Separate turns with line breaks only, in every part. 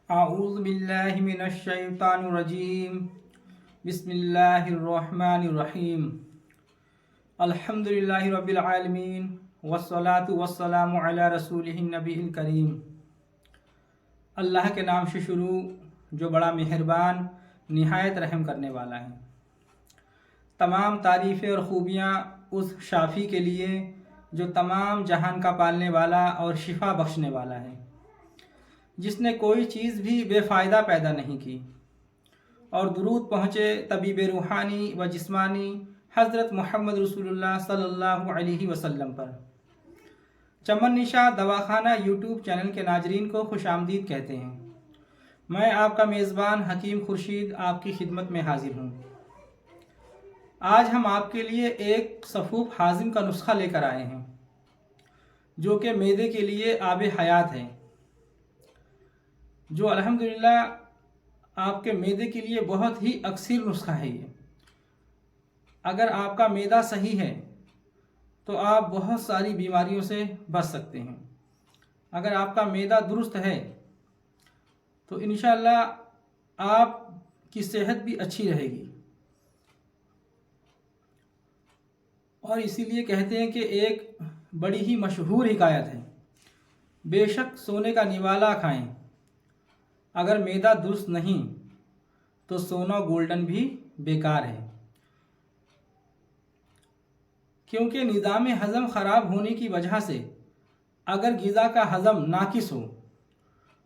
आऊज़ु बिल्लाहि मिनश शैतानिर रजीम। बिस्मिल्लाहिर्रहमानिर्रहीम। अल्हम्दुलिल्लाहि रब्बिल आलमीन वस्सलातु वस्सलामु अला रसूलिहिन नबील करीम। अल्लाह के नाम से शुरू जो बड़ा मेहरबान निहायत रहम करने वाला है। तमाम तारीफ़ें और ख़ूबियाँ उस शाफ़ी के लिए जो तमाम जहान का पालने वाला और शिफा बख्शने वाला है, जिसने कोई चीज़ भी बेफ़ायदा पैदा नहीं की। और दुरूद पहुँचे तबीब रूहानी व जिस्मानी हज़रत मोहम्मद रसूलुल्लाह सल्लल्लाहु अलैहि वसल्लम पर। चमन निशा दवाखाना यूट्यूब चैनल के नाजरीन को खुशामदीद कहते हैं। मैं आपका मेज़बान हकीम खुर्शीद आपकी खिदमत में हाजिर हूँ। आज हम आपके लिए एक सफ़ूफ़ हाजिम का नुस्खा लेकर आए हैं, जो कि मैदे के लिए आब हयात है, जो अल्हम्दुलिल्लाह आपके मैदे के लिए बहुत ही अक्सर नुस्खा है। ये अगर आपका मैदा सही है तो आप बहुत सारी बीमारियों से बच सकते हैं। अगर आपका मैदा दुरुस्त है तो इंशाअल्लाह आपकी सेहत भी अच्छी रहेगी। और इसीलिए कहते हैं कि एक बड़ी ही मशहूर हिकायत है, बेशक सोने का निवाला खाएं, अगर मैदा दुरुस्त नहीं तो सोना गोल्डन भी बेकार है। क्योंकि निज़ाम हज़म ख़राब होने की वजह से अगर ग़िज़ा का हज़म नाकिस हो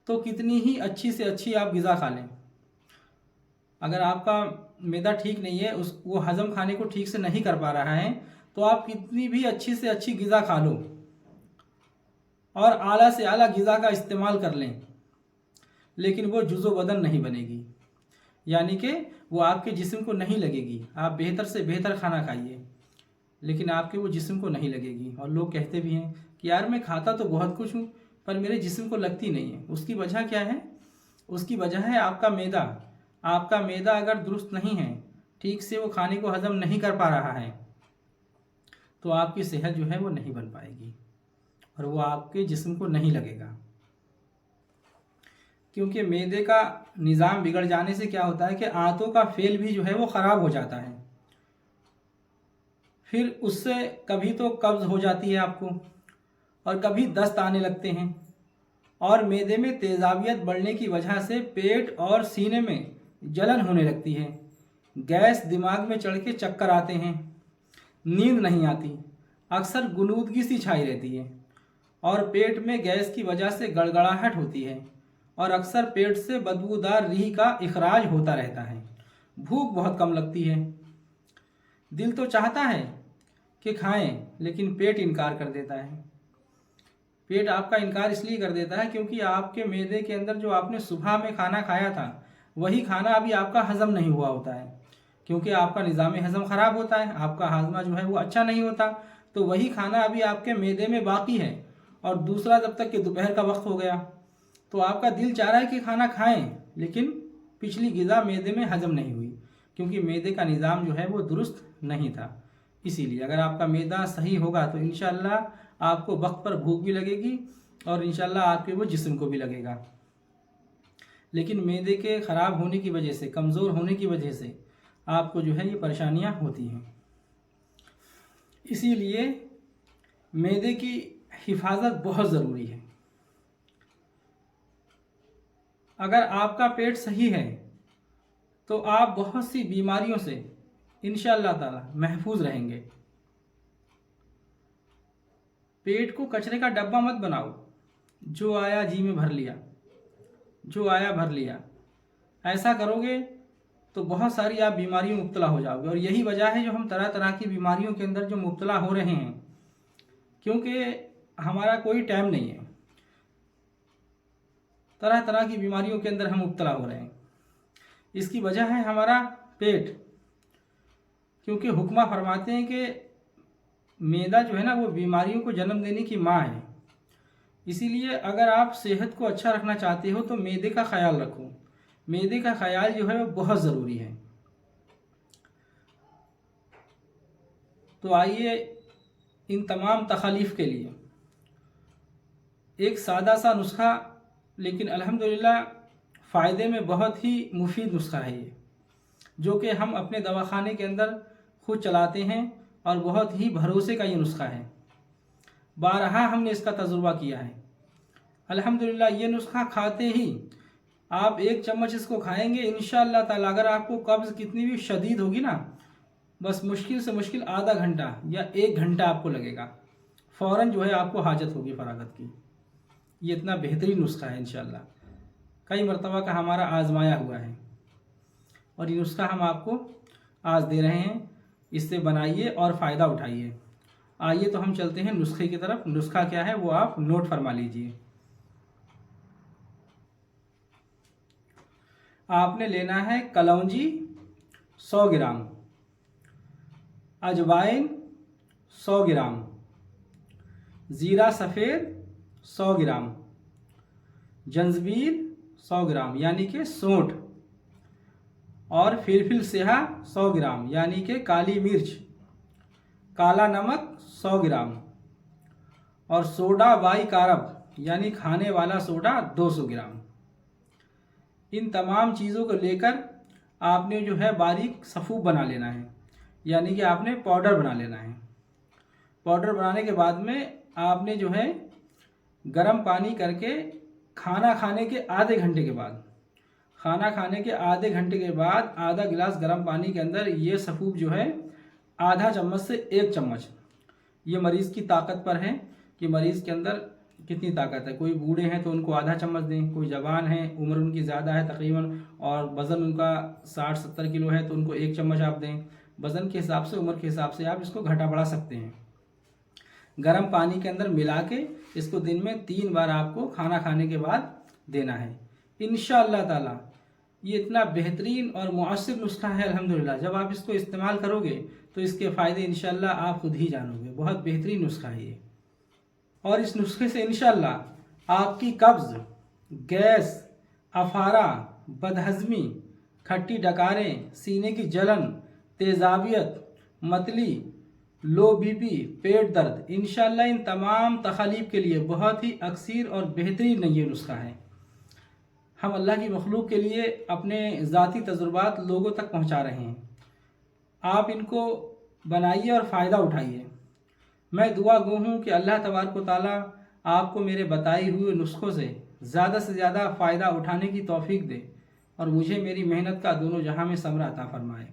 तो कितनी ही अच्छी से अच्छी आप ग़िज़ा खा लें, अगर आपका मैदा ठीक नहीं है, वो हज़म खाने को ठीक से नहीं कर पा रहा है, तो आप कितनी भी अच्छी से अच्छी ग़िज़ा खा लो और आला से आला ग़िज़ा का इस्तेमाल कर लें, लेकिन वो जुज़ो बदन नहीं बनेगी, यानी कि वो आपके जिस्म को नहीं लगेगी। आप बेहतर से बेहतर खाना खाइए, लेकिन आपके वो जिस्म को नहीं लगेगी। और लोग कहते भी हैं कि यार मैं खाता तो बहुत कुछ हूँ पर मेरे जिस्म को लगती नहीं है। उसकी वजह क्या है? उसकी वजह है आपका मैदा। आपका मैदा अगर दुरुस्त नहीं है, ठीक से वो खाने को हज़म नहीं कर पा रहा है, तो आपकी सेहत जो है वो नहीं बन पाएगी और वो आपके जिस्म को नहीं लगेगा। क्योंकि मैदे का निज़ाम बिगड़ जाने से क्या होता है कि आंतों का फेल भी जो है वो ख़राब हो जाता है। फिर उससे कभी तो कब्ज़ हो जाती है आपको और कभी दस्त आने लगते हैं, और मैदे में तेज़ाबियत बढ़ने की वजह से पेट और सीने में जलन होने लगती है, गैस दिमाग में चढ़ के चक्कर आते हैं, नींद नहीं आती, अक्सर गुनूदगी सी छाई रहती है और पेट में गैस की वजह से गड़गड़ाहट होती है और अक्सर पेट से बदबूदार रीह का इखराज होता रहता है। भूख बहुत कम लगती है। दिल तो चाहता है कि खाएं, लेकिन पेट इनकार कर देता है। पेट आपका इनकार इसलिए कर देता है क्योंकि आपके मैदे के अंदर जो आपने सुबह में खाना खाया था वही खाना अभी आपका हज़म नहीं हुआ होता है, क्योंकि आपका निज़ाम हज़म ख़राब होता है, आपका हाजमा जो है वो अच्छा नहीं होता, तो वही खाना अभी आपके मैदे में बाकी है। और दूसरा, जब तक कि दोपहर का वक्त हो गया तो आपका दिल चाह रहा है कि खाना खाएं, लेकिन पिछली ग़िज़ा मैदे में हज़म नहीं हुई, क्योंकि मैदे का निज़ाम जो है वो दुरुस्त नहीं था। इसीलिए अगर आपका मैदा सही होगा तो इंशाअल्लाह आपको वक्त पर भूख भी लगेगी और इंशाअल्लाह आपके वो जिस्म को भी लगेगा। लेकिन मैदे के ख़राब होने की वजह से, कमज़ोर होने की वजह से आपको जो है ये परेशानियां होती हैं। इसीलिए मैदे की हिफाजत बहुत ज़रूरी है। अगर आपका पेट सही है तो आप बहुत सी बीमारियों से इंशाअल्लाह ताला महफूज रहेंगे। पेट को कचरे का डब्बा मत बनाओ, जो आया जी में भर लिया, जो आया भर लिया। ऐसा करोगे तो बहुत सारी आप बीमारियों में मुब्तला हो जाओगे। और यही वजह है जो हम तरह तरह की बीमारियों के अंदर जो मुब्तला हो रहे हैं, क्योंकि हमारा कोई टाइम नहीं है। तरह तरह की बीमारियों के अंदर हम मुब्तला हो रहे हैं। इसकी वजह है हमारा पेट, क्योंकि हुक्मा फरमाते हैं कि मैदा जो है ना वो बीमारियों को जन्म देने की माँ है। इसीलिए अगर आप सेहत को अच्छा रखना चाहते हो तो मैदे का ख्याल रखो। मैदे का ख्याल जो है वो बहुत ज़रूरी है। तो आइए इन तमाम तखालीफ के लिए एक सादा सा नुस्खा, लेकिन अल्हम्दुलिल्लाह फ़ायदे में बहुत ही मुफीद नुस्खा है ये, जो कि हम अपने दवाखाने के अंदर खुद चलाते हैं और बहुत ही भरोसे का ये नुस्खा है। बारहा हमने इसका तजुर्बा किया है। अल्हम्दुलिल्लाह ये नुस्खा खाते ही आप 1 चम्मच इसको खाएंगे, इंशाअल्लाह ताला अगर आपको कब्ज़ कितनी भी शदीद होगी ना, बस मुश्किल से मुश्किल आधा घंटा या 1 घंटा आपको लगेगा, फ़ौरन जो है आपको हाजत होगी फ़रागत की। ये इतना बेहतरीन नुस्खा है इंशाअल्लाह, कई मरतबा का हमारा आजमाया हुआ है और ये नुस्खा हम आपको आज दे रहे हैं। इससे बनाइए और फ़ायदा उठाइए। आइए तो हम चलते हैं नुस्खे की तरफ। नुस्खा क्या है वो आप नोट फरमा लीजिए। आपने लेना है कलौंजी 100 ग्राम, अजवाइन 100 ग्राम, ज़ीरा सफ़ेद 100 ग्राम, जंजबील 100 ग्राम यानी कि सौंठ, और फिलफिल सेहा 100 ग्राम यानी कि काली मिर्च, काला नमक 100 ग्राम, और सोडा बाइकारब यानी खाने वाला सोडा 200 ग्राम। इन तमाम चीज़ों को लेकर आपने जो है बारीक सफ़ूफ बना लेना है, यानी कि आपने पाउडर बना लेना है। पाउडर बनाने के बाद में आपने जो है गर्म पानी करके खाना खाने के आधे घंटे के बाद, खाना खाने के आधे घंटे के बाद आधा गिलास गर्म पानी के अंदर ये सफ़ूफ जो है आधा चम्मच से 1 चम्मच, ये मरीज़ की ताकत पर है कि मरीज़ के अंदर कितनी ताकत है। कोई बूढ़े हैं तो उनको आधा चम्मच दें, कोई जवान है उम्र उनकी ज़्यादा है तकरीबन और वज़न उनका 60-70 किलो है तो उनको 1 चम्मच आप दें। वज़न के हिसाब से, उम्र के हिसाब से आप इसको घटा बढ़ा सकते हैं। गर्म पानी के अंदर मिला के इसको दिन में 3 बार आपको खाना खाने के बाद देना है। इंशाअल्लाह ताला ये इतना बेहतरीन और मुअस्सिर नुस्खा है अल्हम्दुलिल्लाह। जब आप इसको इस्तेमाल करोगे तो इसके फ़ायदे इंशाअल्लाह आप खुद ही जानोगे। बहुत बेहतरीन नुस्खा है ये, और इस नुस्खे से इंशाअल्लाह आपकी कब्ज़, गैस, अफारा, बदहज़मी, खट्टी डकारें, सीने की जलन, तेज़ाबियत, मतली, लो बीपी, पेट दर्द, इंशाअल्लाह इन तमाम तखालीफ के लिए बहुत ही अक्सीर और बेहतरीन ये नुस्खा है। हम अल्लाह की मखलूक के लिए अपने ज़ाती तजुर्बात लोगों तक पहुंचा रहे हैं। आप इनको बनाइए और फ़ायदा उठाइए। मैं दुआ गो हूँ कि अल्लाह तबारक व तआला आपको मेरे बताए हुए नुस्खों से ज़्यादा फ़ायदा उठाने की तौफीक दे और मुझे मेरी मेहनत का दोनों जहां में समरा अता फरमाए।